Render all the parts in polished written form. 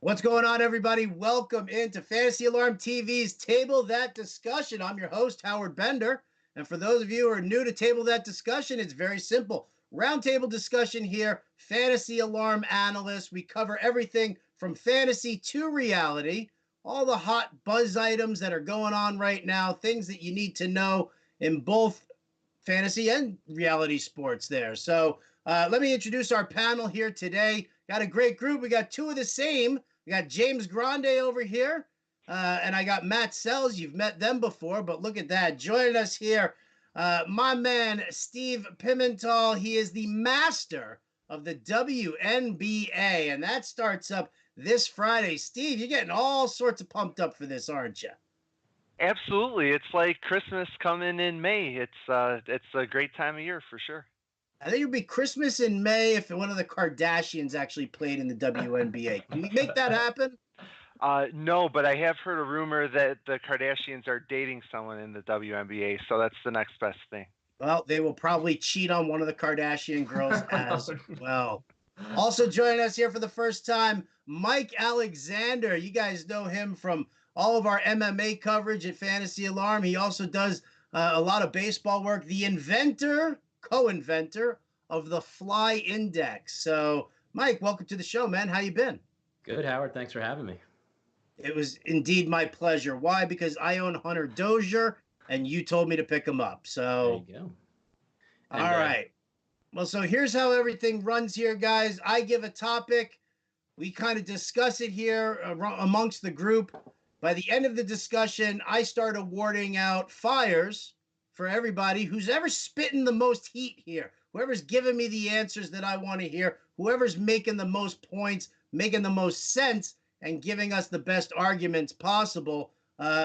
What's going on, everybody? Welcome into Fantasy Alarm TV's Table That Discussion. I'm your host, Howard Bender. And for those of you who are new to Table That Discussion, it's very simple. Roundtable discussion here, Fantasy Alarm analysts. We cover everything from fantasy to reality, all the hot buzz items that are going on right now, things that you need to know in both fantasy and reality sports there. So let me introduce our panel here today. Got a great group. We got two of the same. We got James Grande over here, and I got Matt Sells. You've met them before, but look at that. Joining us here, my man, Steve Pimental. He is the master of the WNBA, and that starts up this Friday. Steve, you're getting all sorts of pumped up for this, aren't you? Absolutely. It's like Christmas coming in May. It's a great time of year for sure. I think it would be Christmas in May if one of the Kardashians actually played in the WNBA. Can we make that happen? No, but I have heard a rumor that the Kardashians are dating someone in the WNBA, so that's the next best thing. Well, they will probably cheat on one of the Kardashian girls as well. Also joining us here for the first time, Mike Alexander. You guys know him from all of our MMA coverage at Fantasy Alarm. He also does a lot of baseball work. The inventor, co-inventor of the Fly Index. So, Mike, welcome to the show, man. How you been? Good, Howard. Thanks for having me. It was indeed my pleasure. Why? Because I own Hunter Dozier, and you told me to pick him up. So, there you go. All right. Well, so here's how everything runs here, guys. I give a topic. We kind of discuss it here amongst the group. By the end of the discussion, I start awarding out fires for everybody who's ever spitting the most heat here. Whoever's giving me the answers that I want to hear, whoever's making the most points, making the most sense, and giving us the best arguments possible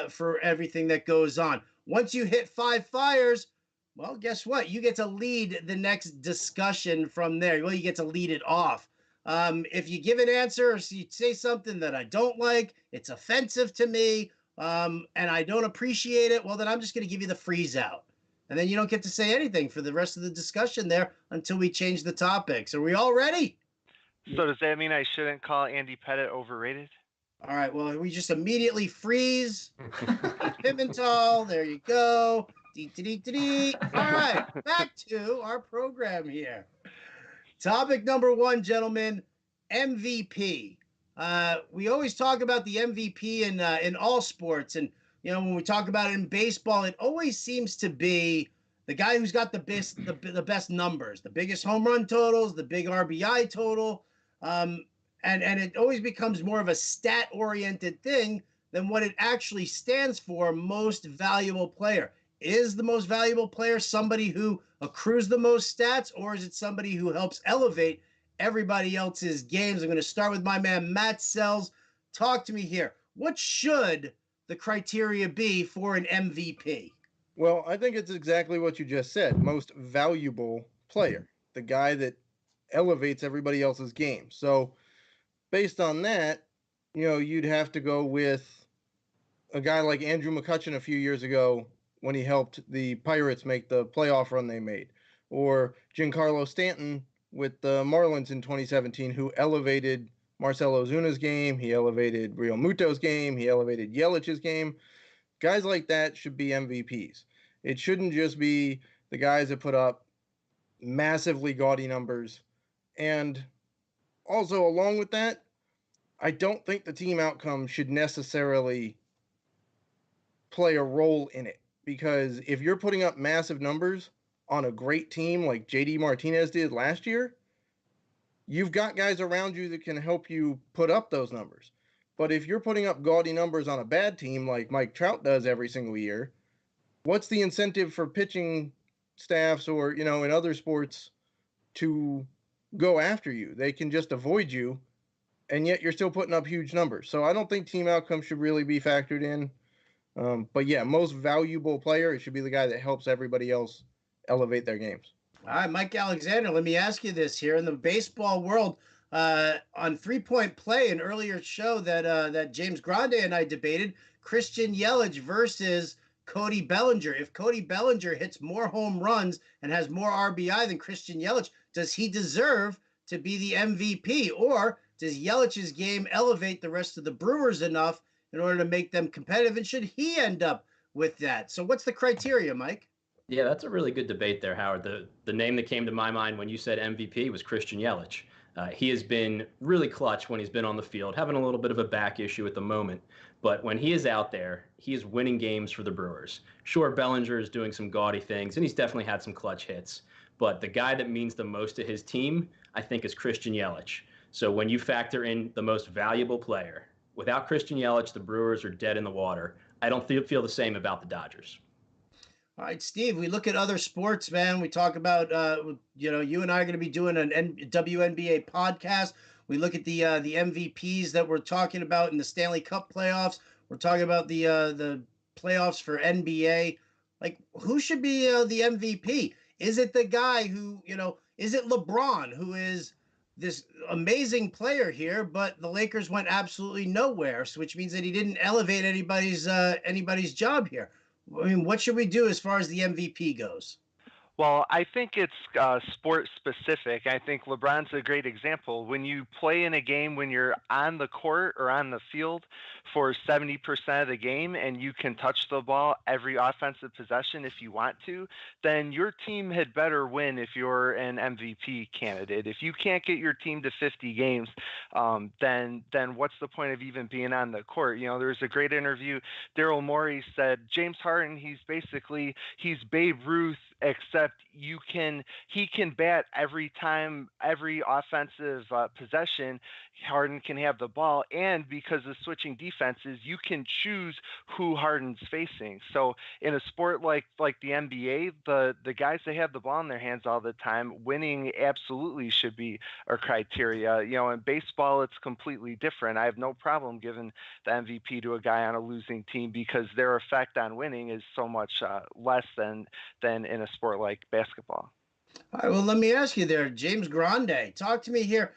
for everything that goes on. Once you hit 5 fires, well, guess what? You get to lead the next discussion from there. Well, you get to lead it off. If you give an answer or you say something that I don't like, it's offensive to me, and I don't appreciate it, well, then I'm just going to give you the freeze out. And then you don't get to say anything for the rest of the discussion there until we change the topics. Are we all ready? So does that mean I shouldn't call Andy Pettit overrated? All right, well, we just immediately freeze. Pimental, there you go. All right, back to our program here. Topic number 1, gentlemen, MVP. We always talk about the MVP in all sports, and when we talk about it in baseball, it always seems to be the guy who's got the best numbers, the biggest home run totals, the big RBI total, and it always becomes more of a stat-oriented thing than what it actually stands for, most valuable player. Is the most valuable player somebody who accrues the most stats, or is it somebody who helps elevate everybody else's games? I'm going to start with my man, Matt Sells. Talk to me here. What should the criteria be for an MVP? Well, I think it's exactly what you just said. Most valuable player, the guy that elevates everybody else's game. So based on that, you'd have to go with a guy like Andrew McCutchen a few years ago when he helped the Pirates make the playoff run they made, or Giancarlo Stanton with the Marlins in 2017, who elevated Marcell Ozuna's game, he elevated Real Muto's game, he elevated Yelich's game. Guys like that should be MVPs. It shouldn't just be the guys that put up massively gaudy numbers. And also, along with that, I don't think the team outcome should necessarily play a role in it. Because if you're putting up massive numbers on a great team like JD Martinez did last year, you've got guys around you that can help you put up those numbers. But if you're putting up gaudy numbers on a bad team like Mike Trout does every single year, what's the incentive for pitching staffs or, in other sports to go after you? They can just avoid you, and yet you're still putting up huge numbers. So I don't think team outcomes should really be factored in. But yeah, most valuable player, it should be the guy that helps everybody else elevate their games. All right, Mike Alexander, let me ask you this here. In the baseball world, on 3-point play, an earlier show that James Grande and I debated, Christian Yelich versus Cody Bellinger. If Cody Bellinger hits more home runs and has more RBI than Christian Yelich, does he deserve to be the MVP? Or does Yelich's game elevate the rest of the Brewers enough in order to make them competitive? And should he end up with that? So what's the criteria, Mike? Yeah, that's a really good debate there, Howard. The name that came to my mind when you said MVP was Christian Yelich. He has been really clutch when he's been on the field, having a little bit of a back issue at the moment. But when he is out there, he is winning games for the Brewers. Sure, Bellinger is doing some gaudy things, and he's definitely had some clutch hits. But the guy that means the most to his team, I think, is Christian Yelich. So when you factor in the most valuable player, without Christian Yelich, the Brewers are dead in the water. I don't feel the same about the Dodgers. All right, Steve, we look at other sports, man. We talk about, you and I are going to be doing an WNBA podcast. We look at the MVPs that we're talking about in the Stanley Cup playoffs. We're talking about the playoffs for NBA. Like, who should be the MVP? Is it the guy who, is it LeBron, who is this amazing player here, but the Lakers went absolutely nowhere, so which means that he didn't elevate anybody's job here? I mean, what should we do as far as the MVP goes? Well, I think it's sport specific. I think LeBron's a great example. When you play in a game, when you're on the court or on the field for 70% of the game and you can touch the ball every offensive possession if you want to, then your team had better win if you're an MVP candidate. If you can't get your team to 50 games, then what's the point of even being on the court? You know, there was a great interview. Daryl Morey said, James Harden, he's Babe Ruth, except he can bat every time, every offensive possession. Harden can have the ball, and because of switching defenses, you can choose who Harden's facing. So in a sport like the NBA, the guys that have the ball in their hands all the time, winning absolutely should be a criteria. You know, in baseball, it's completely different. I have no problem giving the MVP to a guy on a losing team because their effect on winning is so much less than in a sport like basketball. All right, well, let me ask you there, James Grande. Talk to me here.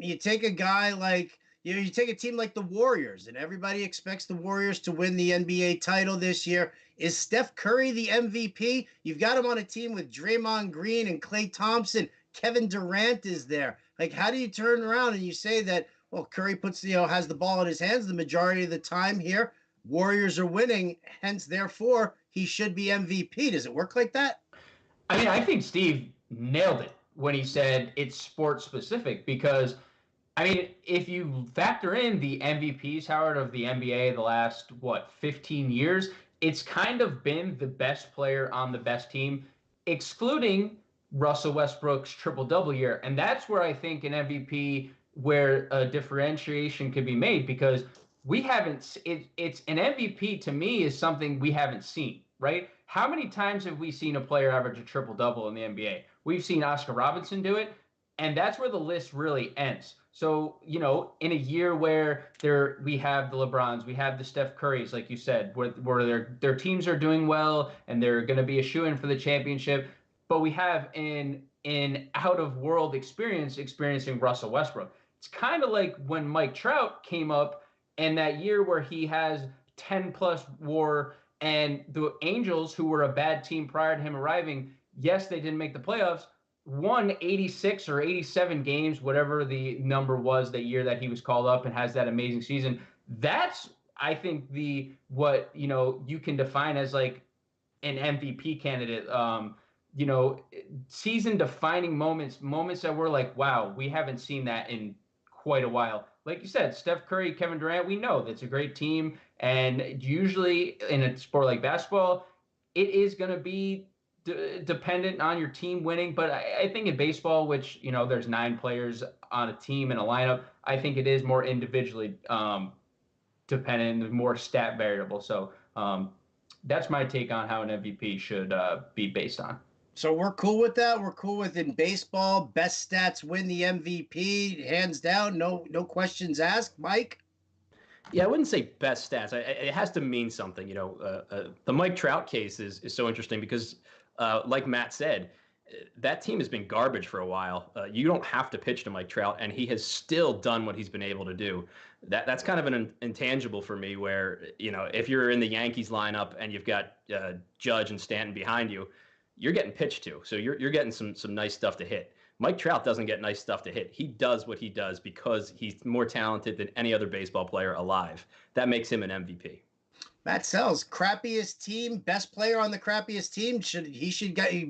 You take a guy like, you take a team like the Warriors, and everybody expects the Warriors to win the NBA title this year. Is Steph Curry the MVP? You've got him on a team with Draymond Green and Klay Thompson. Kevin Durant is there. Like, how do you turn around and you say that, well, Curry has the ball in his hands the majority of the time here. Warriors are winning, hence, therefore, he should be MVP. Does it work like that? I mean, I think Steve nailed it when he said it's sport specific because, I mean, if you factor in the MVPs, Howard, of the NBA the last, 15 years, it's kind of been the best player on the best team, excluding Russell Westbrook's triple-double year. And that's where I think an MVP, where a differentiation could be made, because we haven't, it's an MVP to me is something we haven't seen, right? How many times have we seen a player average a triple-double in the NBA? We've seen Oscar Robertson do it, and that's where the list really ends. So, you know, in a year where we have the LeBrons, we have the Steph Currys, like you said, where their teams are doing well and they're going to be a shoo-in for the championship, but we have in out-of-world experiencing Russell Westbrook. It's kind of like when Mike Trout came up and that year where he has 10-plus WAR. And the Angels, who were a bad team prior to him arriving, yes, they didn't make the playoffs, won 86 or 87 games, whatever the number was that year that he was called up and has that amazing season. That's, I think, what you can define as like an MVP candidate. Season-defining moments that were like, wow, we haven't seen that in quite a while. Like you said, Steph Curry, Kevin Durant, we know that's a great team. And usually in a sport like basketball, it is going to be dependent on your team winning. But I think in baseball, which, there's 9 players on a team in a lineup, I think it is more individually dependent and more stat variable. So that's my take on how an MVP should be based on. So we're cool with that. We're cool with in baseball, best stats win the MVP, hands down, no questions asked. Mike? Yeah, I wouldn't say best stats. It has to mean something. The Mike Trout case is so interesting because, like Matt said, that team has been garbage for a while. You don't have to pitch to Mike Trout, and he has still done what he's been able to do. That's kind of an intangible for me where, if you're in the Yankees lineup and you've got Judge and Stanton behind you, you're getting pitched to. So you're getting some nice stuff to hit. Mike Trout doesn't get nice stuff to hit. He does what he does because he's more talented than any other baseball player alive. That makes him an MVP. Matt Sells, crappiest team, best player on the crappiest team. Should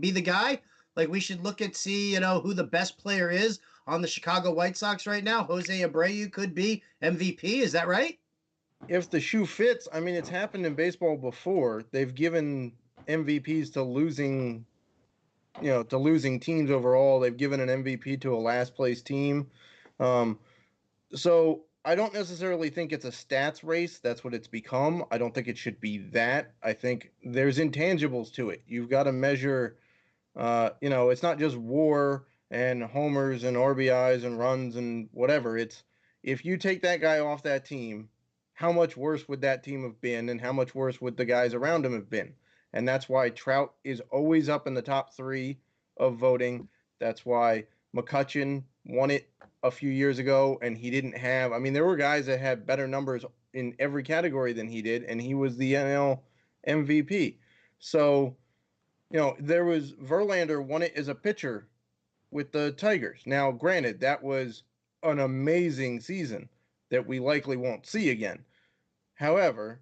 be the guy? Like, we should look at see who the best player is on the Chicago White Sox right now. Jose Abreu could be MVP. Is that right? If the shoe fits, I mean, it's happened in baseball before. They've given MVPs to losing teams overall. They've given an MVP to a last place team. So I don't necessarily think it's a stats race. That's what it's become. I don't think it should be that. I think there's intangibles to it. You've got to measure, it's not just WAR and homers and RBIs and runs and whatever. It's if you take that guy off that team, how much worse would that team have been and how much worse would the guys around him have been? And that's why Trout is always up in the top 3 of voting. That's why McCutchen won it a few years ago, and he didn't have – I mean, there were guys that had better numbers in every category than he did, and he was the NL MVP. So, there was – Verlander won it as a pitcher with the Tigers. Now, granted, that was an amazing season that we likely won't see again. However,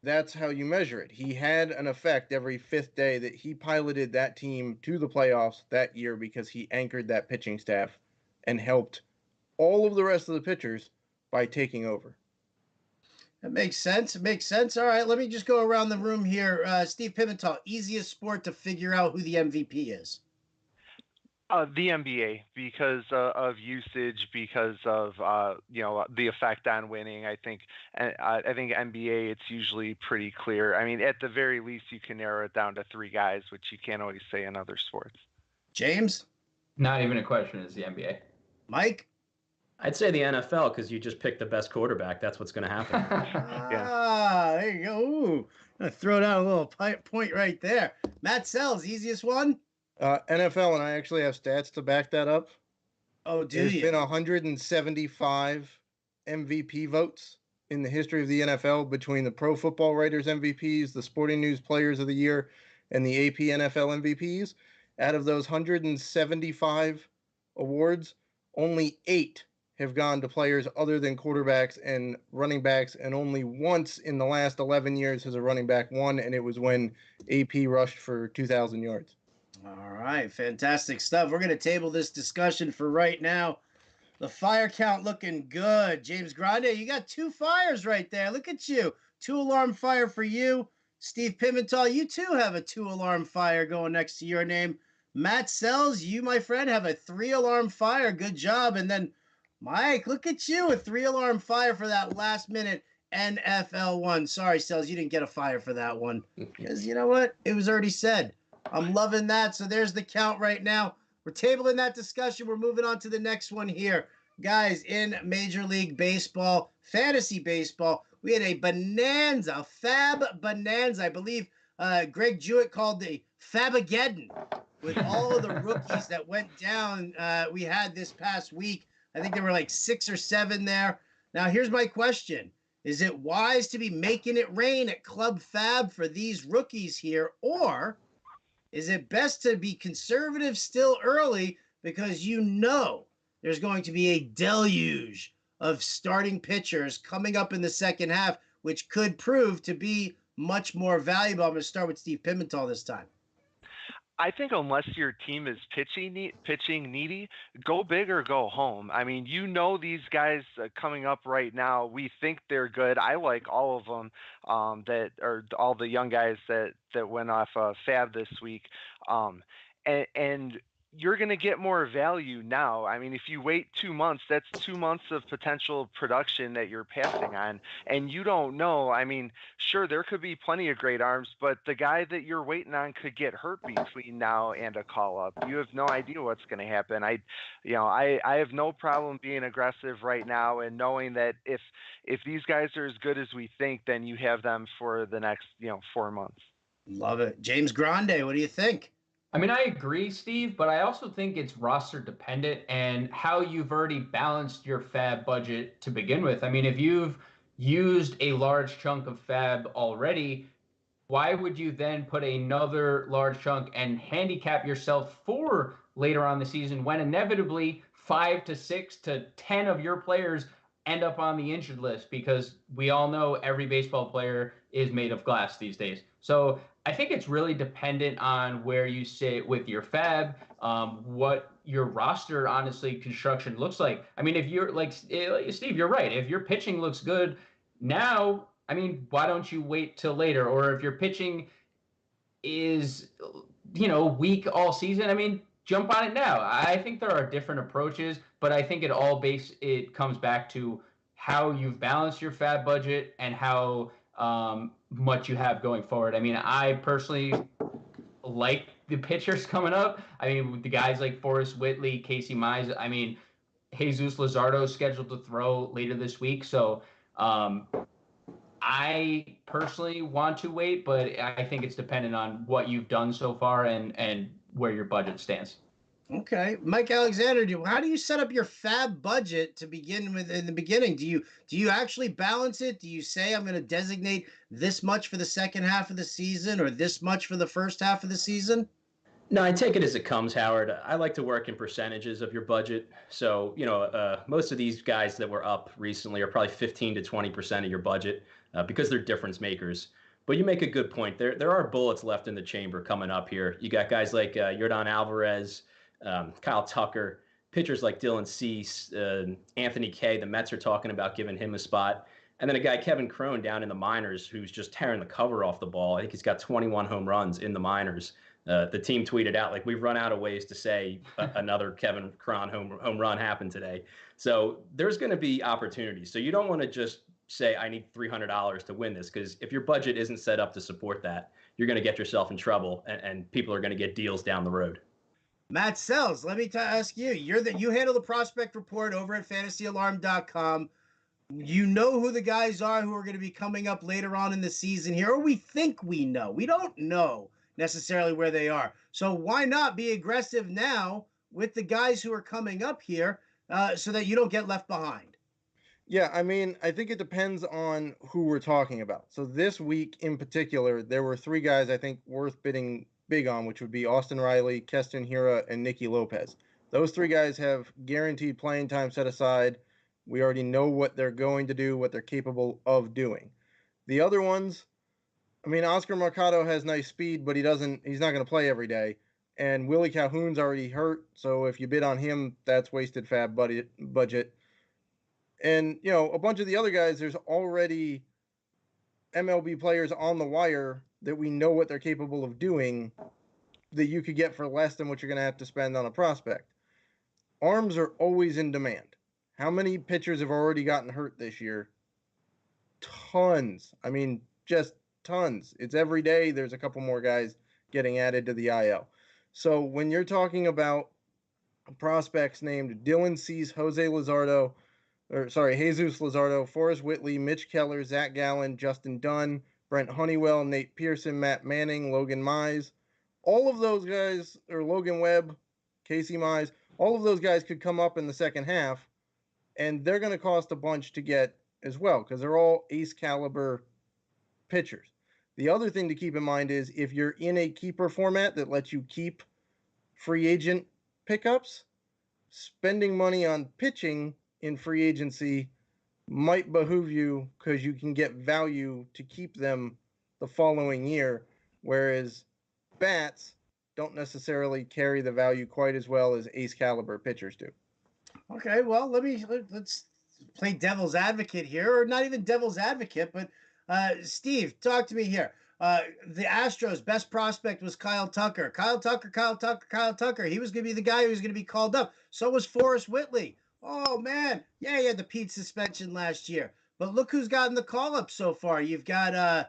that's how you measure it. He had an effect every 5th day that he piloted that team to the playoffs that year because he anchored that pitching staff and helped all of the rest of the pitchers by taking over. That makes sense. It makes sense. All right, let me just go around the room here. Steve Pimentel, easiest sport to figure out who the MVP is? The NBA, because of usage, because of the effect on winning. I think NBA, it's usually pretty clear. I mean, at the very least, you can narrow it down to 3 guys, which you can't always say in other sports. James? Not even a question. Is the NBA. Mike? I'd say the NFL because you just picked the best quarterback. That's what's going to happen. Ah, there you go. Ooh, I'm gonna throw down a little point right there. Matt Sells, easiest one? NFL, and I actually have stats to back that up. Oh, do There's you? been 175 MVP votes in the history of the NFL between the Pro Football Writers MVPs, the Sporting News Players of the Year, and the AP NFL MVPs. Out of those 175 awards, only 8 have gone to players other than quarterbacks and running backs, and only once in the last 11 years has a running back won, and it was when AP rushed for 2,000 yards. All right, fantastic stuff. We're going to table this discussion for right now. The fire count looking good. James Grande, you got 2 fires right there. Look at you. 2 alarm fire for you. Steve Pimentel, you too have a 2 alarm fire going next to your name. Matt Sells, you, my friend, have a 3 alarm fire. Good job. And then Mike, look at you, a 3 alarm fire for that last minute NFL one. Sorry, Sells, you didn't get a fire for that one. Because you know what? It was already said. I'm loving that. So there's the count right now. We're tabling that discussion. We're moving on to the next one here. Guys, in Major League Baseball, fantasy baseball, we had a bonanza, fab bonanza. I believe Greg Jewett called the Fabageddon with all of the rookies that went down. We had this past week. I think there were like 6 or 7 there. Now, here's my question. Is it wise to be making it rain at Club Fab for these rookies here, or is it best to be conservative still early because there's going to be a deluge of starting pitchers coming up in the second half, which could prove to be much more valuable? I'm going to start with Steve Pimentel this time. I think unless your team is pitching needy, go big or go home. I mean, these guys coming up right now, we think they're good. I like all of them that are all the young guys that went off Fab this week. And you're going to get more value now. I mean, if you wait 2 months, that's 2 months of potential production that you're passing on. And you don't know. I mean, sure, there could be plenty of great arms, but the guy that you're waiting on could get hurt between now and a call up. You have no idea what's going to happen. I have no problem being aggressive right now and knowing that if these guys are as good as we think, then you have them for the next, 4 months. Love it. James Grande, what do you think? I mean, I agree, Steve, but I also think it's roster dependent and how you've already balanced your fab budget to begin with. I mean, if you've used a large chunk of fab already, why would you then put another large chunk and handicap yourself for later on the season when inevitably 5 to 6 to 10 of your players end up on the injured list, because we all know every baseball player is made of glass these days. So I think it's really dependent on where you sit with your fab, what your roster, honestly, construction looks like. I mean, if you're like Steve, you're right. If your pitching looks good now, I mean, why don't you wait till later? Or if your pitching is, weak all season, I mean, jump on it now. I think there are different approaches, but I think it comes back to how you've balanced your fab budget and how much you have going forward. I mean, I personally like the pitchers coming up. I mean, the guys like Forrest Whitley, Casey Mize. I mean, Jesus Luzardo is scheduled to throw later this week, so I personally want to wait, but I think it's dependent on what you've done so far and where your budget stands. Okay, Mike Alexander, how do you set up your fab budget to begin with in the beginning? Do you actually balance it? Do you say I'm going to designate this much for the second half of the season or this much for the first half of the season? No, I take it as it comes, Howard. I like to work in percentages of your budget. So, most of these guys that were up recently are probably 15 to 20% of your budget because they're difference makers. But you make a good point. There are bullets left in the chamber coming up here. You got guys like Yordan Alvarez, Kyle Tucker, pitchers like Dylan Cease, Anthony Kay. The Mets are talking about giving him a spot. And then a guy, Kevin Crone, down in the minors, who's just tearing the cover off the ball. I think he's got 21 home runs in the minors. The team tweeted out, like, we've run out of ways to say another Kevin Cron home run happened today. So there's going to be opportunities. So you don't want to just say, I need $300 to win this, because if your budget isn't set up to support that, you're going to get yourself in trouble, and people are going to get deals down the road. Matt Sells, let me ask you. You handle the prospect report over at fantasyalarm.com. You know who the guys are who are going to be coming up later on in the season here, or we think we know. We don't know necessarily where they are. So why not be aggressive now with the guys who are coming up here so that you don't get left behind? Yeah, I mean, I think it depends on who we're talking about. So this week in particular, there were three guys I think worth bidding big on, which would be Austin Riley, Keston Hiura, and Nicky Lopez. Those three guys have guaranteed playing time set aside. We already know what they're going to do, what they're capable of doing. The other ones, I mean, Oscar Mercado has nice speed, but he's not going to play every day. And Willie Calhoun's already hurt, so if you bid on him, that's wasted fab budget. And, a bunch of the other guys, there's already MLB players on the wire that we know what they're capable of doing that you could get for less than what you're going to have to spend on a prospect. Arms are always in demand. How many pitchers have already gotten hurt this year? Tons. I mean, just tons. It's every day there's a couple more guys getting added to the IL. So when you're talking about prospects named Dylan Cease, Jesus Luzardo, Forrest Whitley, Mitch Keller, Zach Gallen, Justin Dunn, Brent Honeywell, Nate Pearson, Matt Manning, Logan Mize, all of those guys, or Logan Webb, Casey Mize, all of those guys could come up in the second half, and they're going to cost a bunch to get as well because they're all ace caliber pitchers. The other thing to keep in mind is if you're in a keeper format that lets you keep free agent pickups, spending money on pitching in free agency might behoove you because you can get value to keep them the following year, whereas bats don't necessarily carry the value quite as well as ace caliber pitchers do. Okay, well, let's play devil's advocate here, or not even devil's advocate, but Steve, talk to me here. The Astros' best prospect was Kyle Tucker. Kyle Tucker. He was going to be the guy who was going to be called up. So was Forrest Whitley. Oh, man. Yeah, he had the Pete suspension last year. But look who's gotten the call up so far. You got,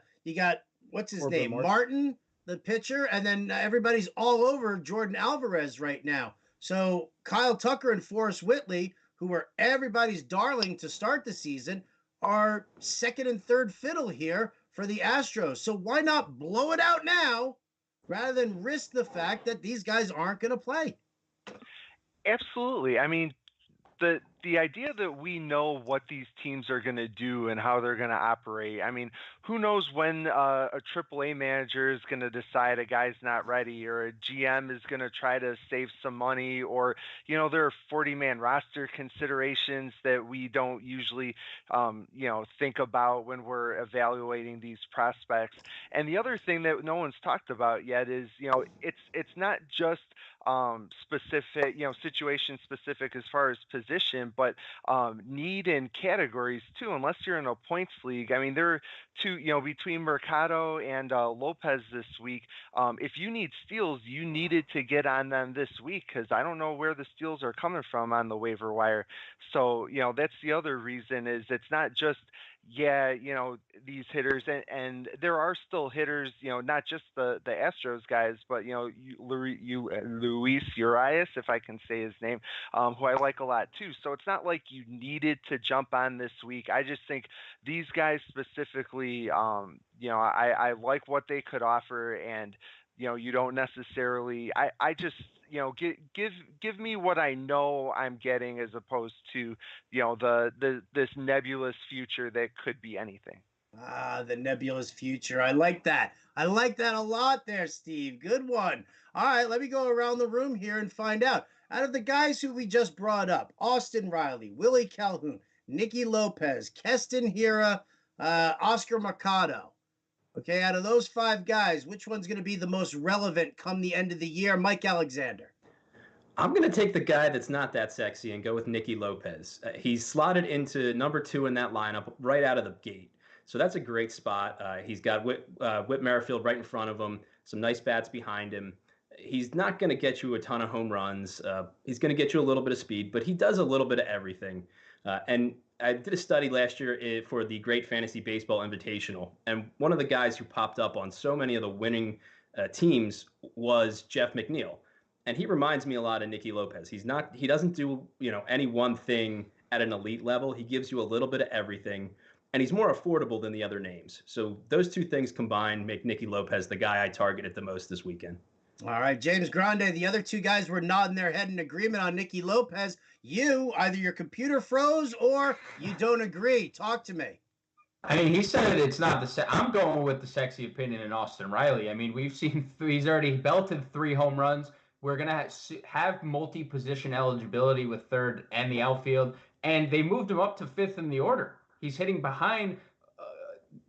what's his name? Martin, the pitcher, and then everybody's all over Jordan Alvarez right now. So Kyle Tucker and Forrest Whitley, who were everybody's darling to start the season, are second and third fiddle here for the Astros. So why not blow it out now rather than risk the fact that these guys aren't going to play? Absolutely. I mean, the the idea that we know what these teams are going to do and how they're going to operate. I mean, who knows when a AAA manager is going to decide a guy's not ready, or a GM is going to try to save some money, or there are 40-man roster considerations that we don't usually think about when we're evaluating these prospects. And the other thing that no one's talked about yet is it's not just specific, situation specific as far as position, but need and categories too. Unless you're in a points league, I mean, there are two, between Mercado and Lopez this week. If you need steals, you needed to get on them this week, because I don't know where the steals are coming from on the waiver wire. So that's the other reason, is it's not just these hitters, and there are still hitters, not just the Astros guys, but Luis Urias, if I can say his name, who I like a lot too. So it's not like you needed to jump on this week. I just think these guys specifically, I like what they could offer, and you don't necessarily. I just give me what I know I'm getting, as opposed to this nebulous future that could be anything. The nebulous future. I like that. I like that a lot there, Steve. Good one. All right, let me go around the room here and find out. Out of the guys who we just brought up, Austin Riley, Willie Calhoun, Nicky Lopez, Keston Hiura, Oscar Mercado. Okay, out of those 5 guys, which one's going to be the most relevant come the end of the year? Mike Alexander. I'm going to take the guy that's not that sexy and go with Nicky Lopez. He's slotted into number 2 in that lineup right out of the gate. So that's a great spot. He's got Whit Merrifield right in front of him, some nice bats behind him. He's not going to get you a ton of home runs. He's going to get you a little bit of speed, but he does a little bit of everything. And I did a study last year for the Great Fantasy Baseball Invitational, and one of the guys who popped up on so many of the winning teams was Jeff McNeil. And he reminds me a lot of Nicky Lopez. He doesn't do, any one thing at an elite level. He gives you a little bit of everything, and he's more affordable than the other names. So those two things combined make Nicky Lopez the guy I targeted the most this weekend. All right, James Grande, the other 2 guys were nodding their head in agreement on Nicky Lopez. Either your computer froze or you don't agree. Talk to me. I mean, he said it's not I'm going with the sexy opinion in Austin Riley. I mean, we've seen he's already belted 3 home runs. We're going to have multi-position eligibility with third and the outfield, and they moved him up to 5th in the order. He's hitting behind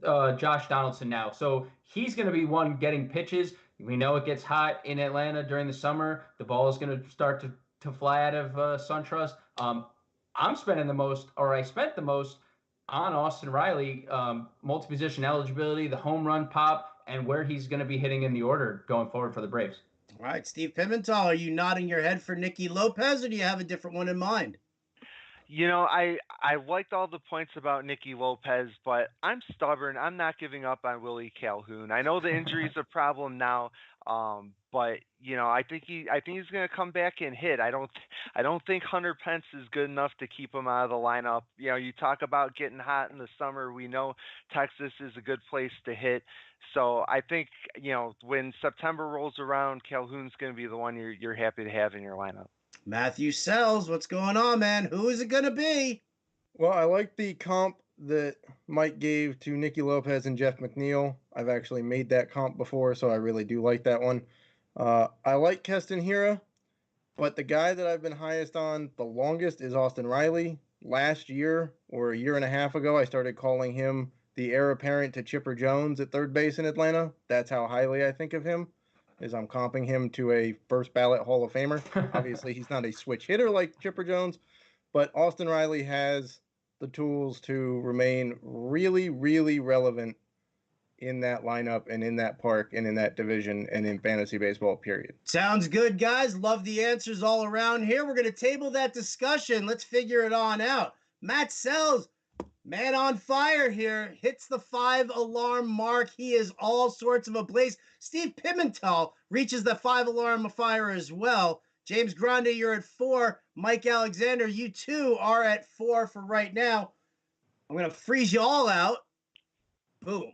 Josh Donaldson now. So he's going to be one getting pitches. We know it gets hot in Atlanta during the summer. The ball is going to start to fly out of SunTrust. I spent the most on Austin Riley, multi-position eligibility, the home run pop, and where he's going to be hitting in the order going forward for the Braves. All right, Steve Pimentel, are you nodding your head for Nicky Lopez, or do you have a different one in mind? I liked all the points about Nicky Lopez, but I'm stubborn. I'm not giving up on Willie Calhoun. I know the injury's a problem now, but I think he's going to come back and hit. I don't think Hunter Pence is good enough to keep him out of the lineup. You talk about getting hot in the summer. We know Texas is a good place to hit. So I think when September rolls around, Calhoun's going to be the one you're happy to have in your lineup. Matthew Sells, what's going on, man? Who is it going to be? Well, I like the comp that Mike gave to Nicky Lopez and Jeff McNeil. I've actually made that comp before, so I really do like that one. I like Keston Hiura, but the guy that I've been highest on the longest is Austin Riley. Last year, or a year and a half ago, I started calling him the heir apparent to Chipper Jones at third base in Atlanta. That's how highly I think of him. Is I'm comping him to a first ballot Hall of Famer. Obviously, he's not a switch hitter like Chipper Jones, but Austin Riley has the tools to remain really, really relevant in that lineup and in that park and in that division and in fantasy baseball, period. Sounds good, guys. Love the answers all around here. We're going to table that discussion. Let's figure it on out. Matt Sells, man on fire here, hits the 5-alarm mark. He is all sorts of ablaze. Steve Pimentel reaches the 5-alarm fire as well. James Grande, you're at 4. Mike Alexander, you too are at 4 for right now. I'm going to freeze you all out. Boom.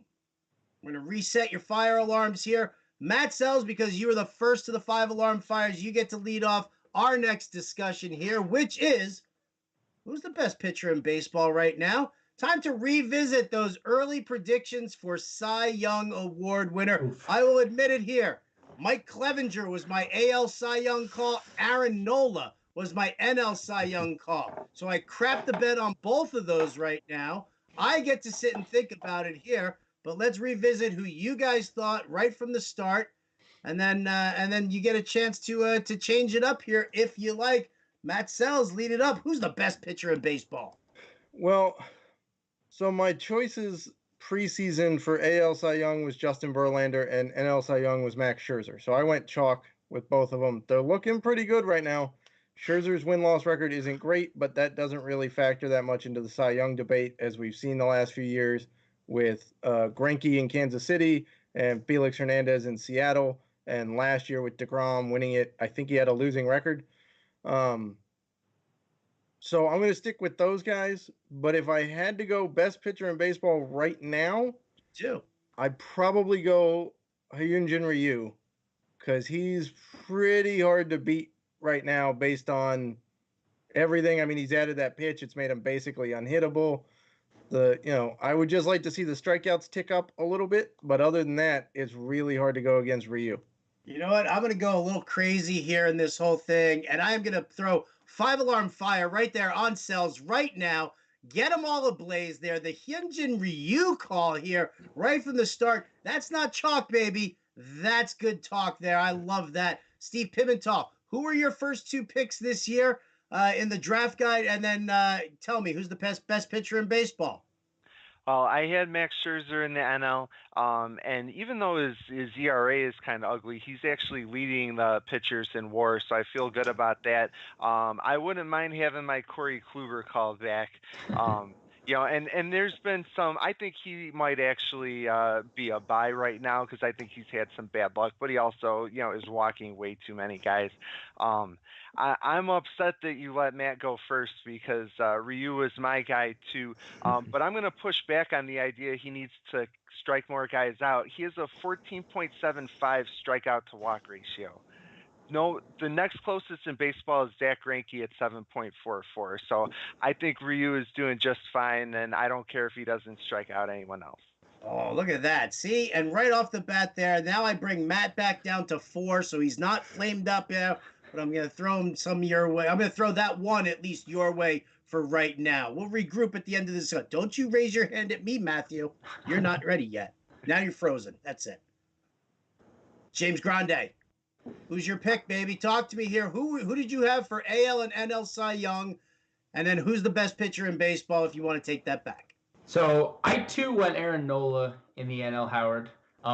I'm going to reset your fire alarms here. Matt Sells, because you were the first to the 5-alarm fires, you get to lead off our next discussion here, which is Who's the best pitcher in baseball right now? Time to revisit those early predictions for Cy Young Award winner. Oof. I will admit it here. Mike Clevenger was my AL Cy Young call. Aaron Nola was my NL Cy Young call. So I crapped the bed on both of those right now. I get to sit and think about it here, but let's revisit who you guys thought right from the start, and then you get a chance to change it up here if you like. Matt Sells, lead it up. Who's the best pitcher in baseball? Well, so my choices preseason for AL Cy Young was Justin Verlander and NL Cy Young was Max Scherzer. So I went chalk with both of them. They're looking pretty good right now. Scherzer's win-loss record isn't great, but that doesn't really factor that much into the Cy Young debate, as we've seen the last few years with Greinke in Kansas City and Felix Hernandez in Seattle, and last year with DeGrom winning it. I think he had a losing record. So I'm going to stick with those guys. But if I had to go best pitcher in baseball right now, I'd probably go Hyunjin Ryu, because he's pretty hard to beat right now based on everything. I mean, he's added that pitch. It's made him basically unhittable. I would just like to see the strikeouts tick up a little bit. But other than that, it's really hard to go against Ryu. You know what? I'm going to go a little crazy here in this whole thing, and I'm going to throw 5-alarm fire right there on Cells right now. Get them all ablaze there. The Hyunjin Ryu call here right from the start. That's not chalk, baby. That's good talk there. I love that. Steve Pimental, who were your first two picks this year in the draft guide? And then tell me, who's the best pitcher in baseball? Well, I had Max Scherzer in the NL, and even though his ERA is kind of ugly, he's actually leading the pitchers in WAR, so I feel good about that. I wouldn't mind having my Corey Kluber called back. And there's been some. I think he might actually be a buy right now because I think he's had some bad luck, but he also, is walking way too many guys. I'm upset that you let Matt go first because Ryu is my guy too. But I'm going to push back on the idea he needs to strike more guys out. He has a 14.75 strikeout to walk ratio. No, the next closest in baseball is Zach Greinke at 7.44. So I think Ryu is doing just fine, and I don't care if he doesn't strike out anyone else. Oh, look at that. See, and right off the bat there, now I bring Matt back down to 4, so he's not flamed up yet, but I'm going to throw him some your way. I'm going to throw that one at least your way for right now. We'll regroup at the end of this. Don't you raise your hand at me, Matthew. You're not ready yet. Now you're frozen. That's it. James Grande. Who's your pick, baby? Talk to me here. Who did you have for AL and NL Cy Young? And then who's the best pitcher in baseball if you want to take that back? So I, too, went Aaron Nola in the NL, Howard.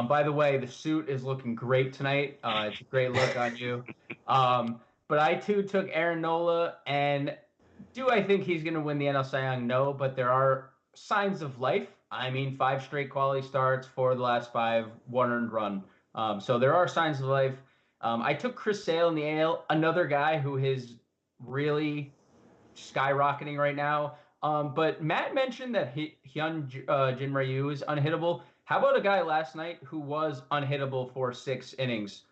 By the way, the suit is looking great tonight. It's a great look on you. But I, too, took Aaron Nola. And do I think he's going to win the NL Cy Young? No, but there are signs of life. I mean, 5 straight quality starts, 4 of the last 5, 1 earned run. So there are signs of life. I took Chris Sale in the AL, another guy who is really skyrocketing right now. But Matt mentioned that Hyunjin Ryu is unhittable. How about a guy last night who was unhittable for 6 innings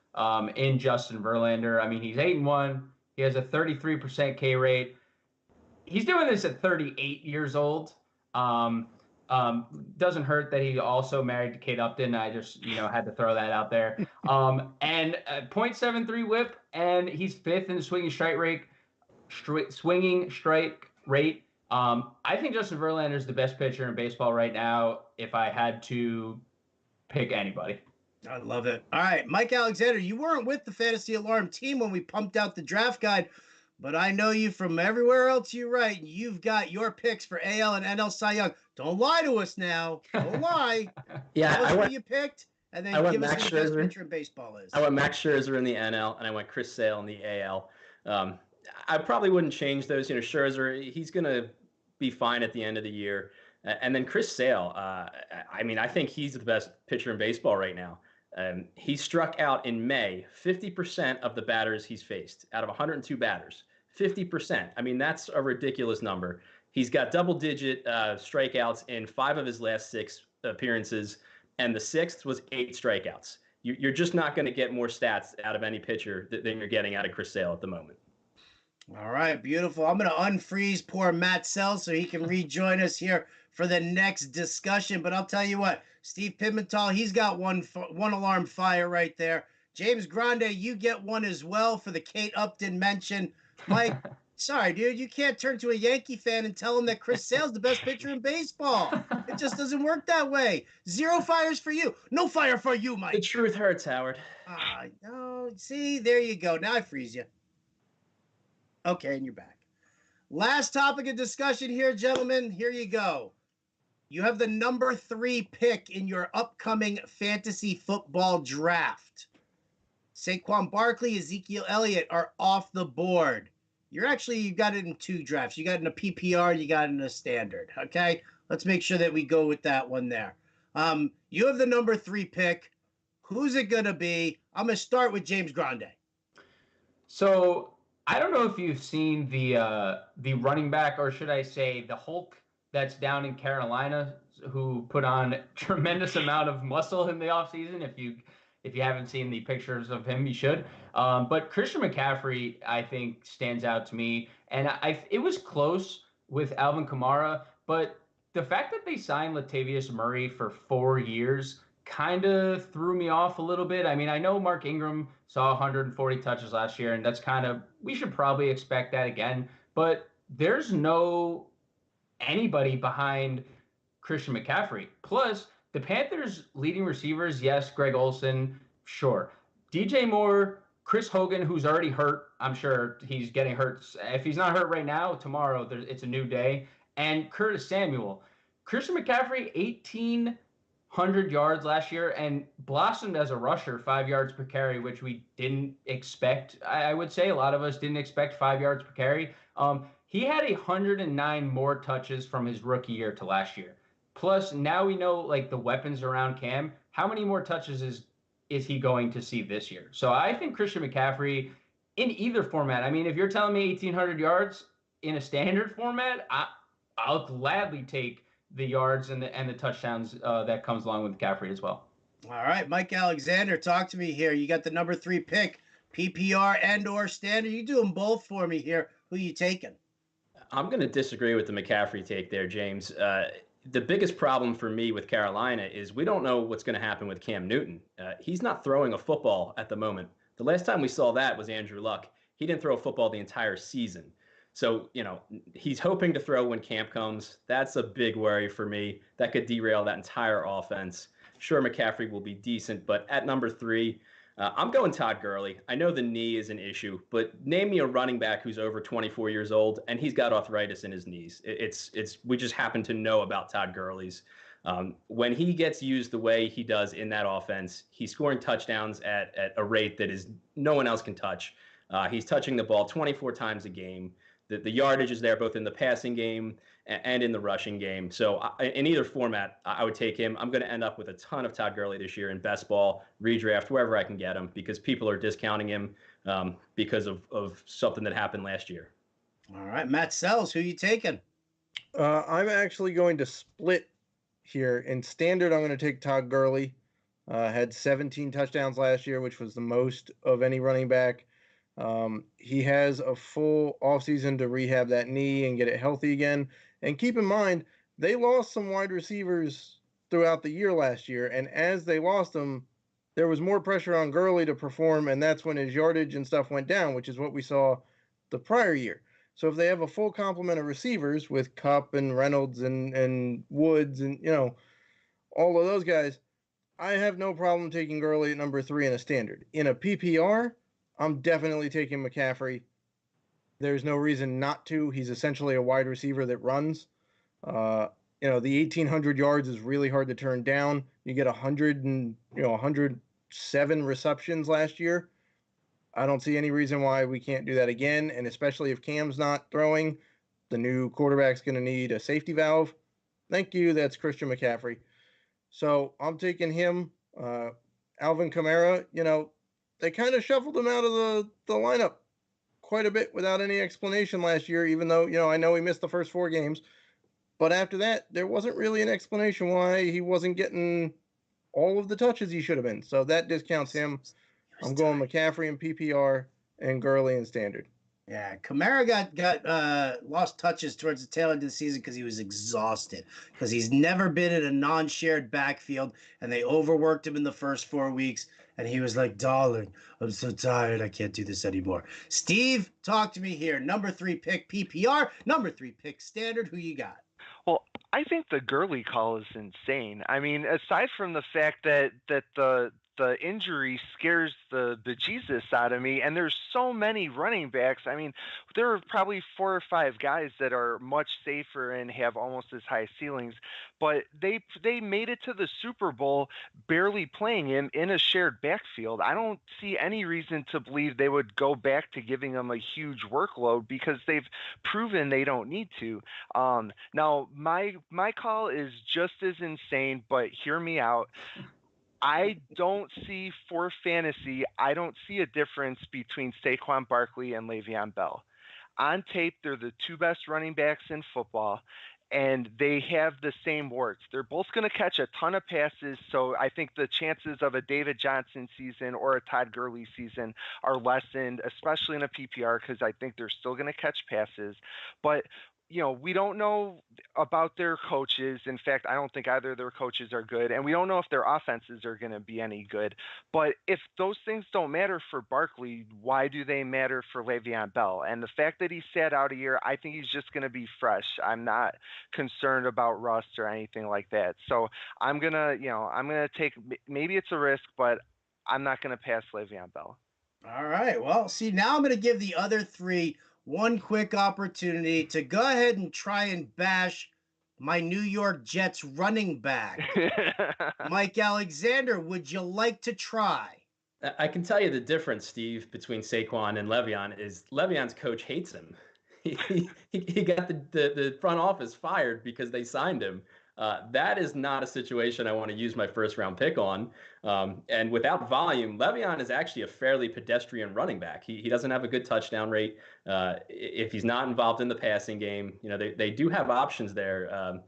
in Justin Verlander? I mean, he's 8-1. He has a 33% K rate. He's doing this at 38 years old. Doesn't hurt that he also married to Kate Upton. I just, had to throw that out there. And .73 whip, and he's 5th in the swinging strike rate. I think Justin Verlander is the best pitcher in baseball right now if I had to pick anybody. I love it. All right, Mike Alexander, you weren't with the Fantasy Alarm team when we pumped out the draft guide, but I know you from everywhere else you write. You've got your picks for AL and NL Cy Young. Don't lie to us now. Don't lie. Yeah, Tell us who you picked, and then give us who the best pitcher in baseball is. I went Max Scherzer in the NL, and I went Chris Sale in the AL. I probably wouldn't change those. Scherzer, he's going to be fine at the end of the year. And then Chris Sale, I think he's the best pitcher in baseball right now. He struck out in May 50% of the batters he's faced out of 102 batters. 50%. I mean, that's a ridiculous number. He's got double-digit strikeouts in 5 of his last 6 appearances, and the 6th was 8 strikeouts. You're just not going to get more stats out of any pitcher than you're getting out of Chris Sale at the moment. All right, beautiful. I'm going to unfreeze poor Matt Sells so he can rejoin us here for the next discussion. But I'll tell you what, Steve Pimental, he's got one alarm fire right there. James Grande, you get one as well for the Kate Upton mention. Mike, sorry, dude, you can't turn to a Yankee fan and tell him that Chris Sale's the best pitcher in baseball. It just doesn't work that way. 0 fires for you. No fire for you, The Mike. truth hurts, Howard. No, see, there you go. Now I freeze you. Okay, and you're back. Last topic of discussion here, gentlemen. Here you go. You have the number 3 pick in your upcoming fantasy football draft. Saquon Barkley, Ezekiel Elliott are off the board. You got it in 2 drafts. You got it in a PPR, you got it in a standard. Okay, let's make sure that we go with that one there. You have the number 3 pick. Who's it gonna be? I'm gonna start with James Grande. So I don't know if you've seen the running back, or should I say the Hulk that's down in Carolina, who put on a tremendous amount of muscle in the offseason. If you haven't seen the pictures of him, you should. But Christian McCaffrey, I think, stands out to me. And it was close with Alvin Kamara, but the fact that they signed Latavius Murray for 4 years kind of threw me off a little bit. I mean, I know Mark Ingram saw 140 touches last year, and that's we should probably expect that again. But there's no anybody behind Christian McCaffrey. Plus, the Panthers' leading receivers, yes, Greg Olsen, sure. DJ Moore, Chris Hogan, who's already hurt. I'm sure he's getting hurt. If he's not hurt right now, tomorrow it's a new day. And Curtis Samuel. Christian McCaffrey, 1,800 yards last year and blossomed as a rusher, 5 yards per carry, which we didn't expect. I would say a lot of us didn't expect 5 yards per carry. He had 109 more touches from his rookie year to last year. Plus, now we know like the weapons around Cam. How many more touches is he going to see this year? So I think Christian McCaffrey in either format. I mean, if you're telling me 1,800 yards in a standard format, I'll gladly take the yards and the touchdowns that comes along with McCaffrey as well. All right, Mike Alexander, talk to me here. You got the number 3 pick, PPR and/or standard. You do them both for me here. Who you taking? I'm going to disagree with the McCaffrey take there, James. The biggest problem for me with Carolina is we don't know what's going to happen with Cam Newton. He's not throwing a football at the moment. The last time we saw that was Andrew Luck. He didn't throw a football the entire season. So, he's hoping to throw when camp comes. That's a big worry for me. That could derail that entire offense. Sure, McCaffrey will be decent, but at number 3, I'm going Todd Gurley. I know the knee is an issue, but name me a running back who's over 24 years old and he's got arthritis in his knees. We just happen to know about Todd Gurley's. When he gets used the way he does in that offense, he's scoring touchdowns at a rate that is no one else can touch. He's touching the ball 24 times a game. The yardage is there both in the passing game and in the rushing game. So in either format, I would take him. I'm going to end up with a ton of Todd Gurley this year in best ball, redraft, wherever I can get him, because people are discounting him because of something that happened last year. All right, Matt Sells, who you taking? I'm actually going to split here. In standard, I'm going to take Todd Gurley. Had 17 touchdowns last year, which was the most of any running back. He has a full offseason to rehab that knee and get it healthy again. And keep in mind, they lost some wide receivers throughout the year last year. And as they lost them, there was more pressure on Gurley to perform. And that's when his yardage and stuff went down, which is what we saw the prior year. So if they have a full complement of receivers with Kupp and Reynolds and Woods and, all of those guys, I have no problem taking Gurley at number 3 in a standard. In a PPR, I'm definitely taking McCaffrey. There's no reason not to. He's essentially a wide receiver that runs. The 1,800 yards is really hard to turn down. You get 107 receptions last year. I don't see any reason why we can't do that again. And especially if Cam's not throwing, the new quarterback's going to need a safety valve. Thank you. That's Christian McCaffrey. So I'm taking him. Alvin Kamara, they kind of shuffled him out of the lineup quite a bit without any explanation last year, even though, I know he missed the first 4 games. But after that, there wasn't really an explanation why he wasn't getting all of the touches he should have been. So that discounts him. I'm going McCaffrey in PPR and Gurley in standard. Yeah, Kamara got lost touches towards the tail end of the season because he was exhausted. Because he's never been in a non-shared backfield, and they overworked him in the first 4 weeks, and he was like, "Darling, I'm so tired, I can't do this anymore." Steve, talk to me here. Number 3 pick PPR, number 3 pick standard. Who you got? Well, I think the Gurley call is insane. I mean, aside from the fact that the injury scares the bejesus out of me, and there's so many running backs. I mean, there are probably 4 or 5 guys that are much safer and have almost as high ceilings, but they made it to the Super Bowl barely playing him in a shared backfield. I don't see any reason to believe they would go back to giving him a huge workload because they've proven they don't need to. Now my call is just as insane, but hear me out. I don't see for fantasy, I don't see a difference between Saquon Barkley and Le'Veon Bell. On tape, they're the 2 best running backs in football, and they have the same works. They're both going to catch a ton of passes, so I think the chances of a David Johnson season or a Todd Gurley season are lessened, especially in a PPR, because I think they're still going to catch passes. But we don't know about their coaches. In fact, I don't think either of their coaches are good, and we don't know if their offenses are going to be any good. But if those things don't matter for Barkley, why do they matter for Le'Veon Bell? And the fact that he sat out a year, I think he's just going to be fresh. I'm not concerned about rust or anything like that. So I'm gonna take. Maybe it's a risk, but I'm not going to pass Le'Veon Bell. All right. Well, see, now I'm going to give the other 3 one quick opportunity to go ahead and try and bash my New York Jets running back. Mike Alexander, would you like to try? I can tell you the difference, Steve, between Saquon and Le'Veon is Le'Veon's coach hates him. He got the front office fired because they signed him. That is not a situation I want to use my first-round pick on. And without volume, Le'Veon is actually a fairly pedestrian running back. He doesn't have a good touchdown rate. If he's not involved in the passing game, they do have options there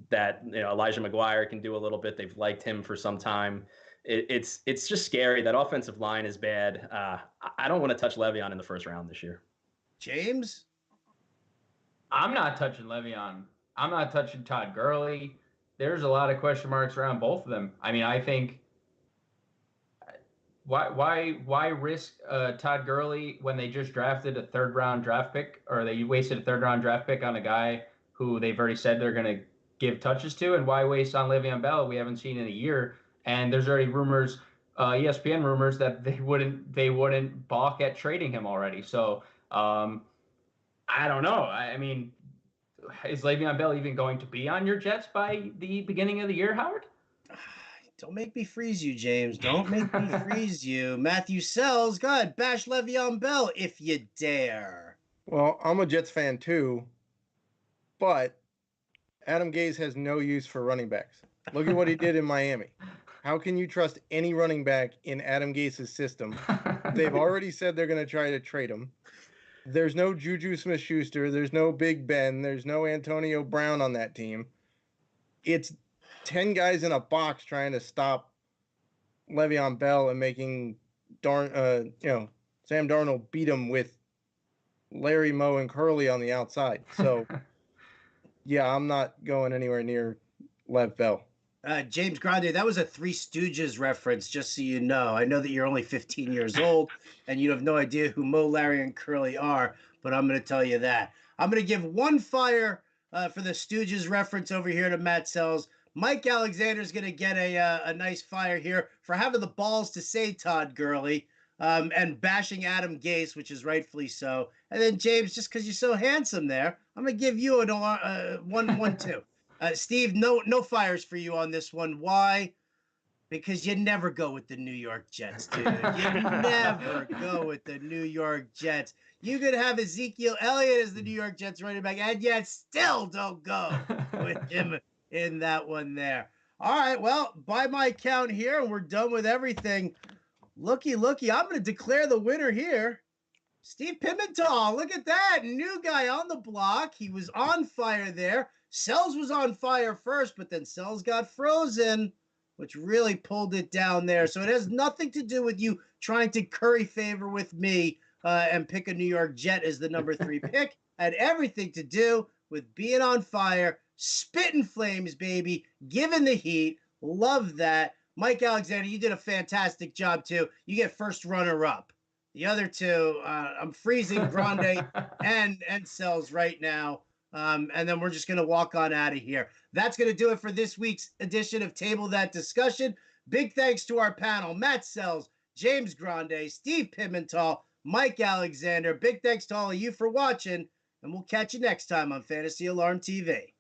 that Elijah McGuire can do a little bit. They've liked him for some time. It's just scary. That offensive line is bad. I don't want to touch Le'Veon in the first round this year. James? I'm not touching Le'Veon. I'm not touching Todd Gurley. There's a lot of question marks around both of them. I mean, I think why risk Todd Gurley when they just drafted a 3rd-round draft pick, or they wasted a 3rd-round draft pick on a guy who they've already said they're going to give touches to, and why waste on Le'Veon Bell we haven't seen in a year? And there's already rumors, ESPN rumors, that they wouldn't balk at trading him already. So I don't know. I mean, is Le'Veon Bell even going to be on your Jets by the beginning of the year, Howard? Don't make me freeze you, James. Don't make me freeze you. Matthew Sells, go ahead, bash Le'Veon Bell if you dare. Well, I'm a Jets fan too, but Adam Gase has no use for running backs. Look at what he did in Miami. How can you trust any running back in Adam Gase's system? They've already said they're going to try to trade him. There's no Juju Smith-Schuster. There's no Big Ben. There's no Antonio Brown on that team. It's 10 guys in a box trying to stop Le'Veon Bell and making Sam Darnold beat him with Larry, Moe, and Curly on the outside. So, yeah, I'm not going anywhere near Lev Bell. James Grande, that was a Three Stooges reference, just so you know. I know that you're only 15 years old and you have no idea who Moe, Larry, and Curly are, but I'm going to tell you that. I'm going to give 1 fire for the Stooges reference over here to Matt Sells. Mike Alexander's going to get a nice fire here for having the balls to say Todd Gurley and bashing Adam Gase, which is rightfully so. And then, James, just because you're so handsome there, I'm going to give you a 1-1-2. Steve, no fires for you on this one. Why? Because you never go with the New York Jets, dude. You never go with the New York Jets. You could have Ezekiel Elliott as the New York Jets running back, and yet still don't go with him in that one there. All right, well, by my count here, and we're done with everything. Looky, I'm going to declare the winner here. Steve Pimentel, look at that. New guy on the block. He was on fire there. Sells was on fire first, but then Sells got frozen, which really pulled it down there. So it has nothing to do with you trying to curry favor with me and pick a New York Jet as the number 3 pick. Had everything to do with being on fire, spitting flames, baby, giving the heat. Love that. Mike Alexander, you did a fantastic job too. You get first runner up. The other two, I'm freezing Grande and Cells right now. And then we're just going to walk on out of here. That's going to do it for this week's edition of Table That Discussion. Big thanks to our panel, Matt Sells, James Grande, Steve Pimental, Mike Alexander. Big thanks to all of you for watching, and we'll catch you next time on Fantasy Alarm TV.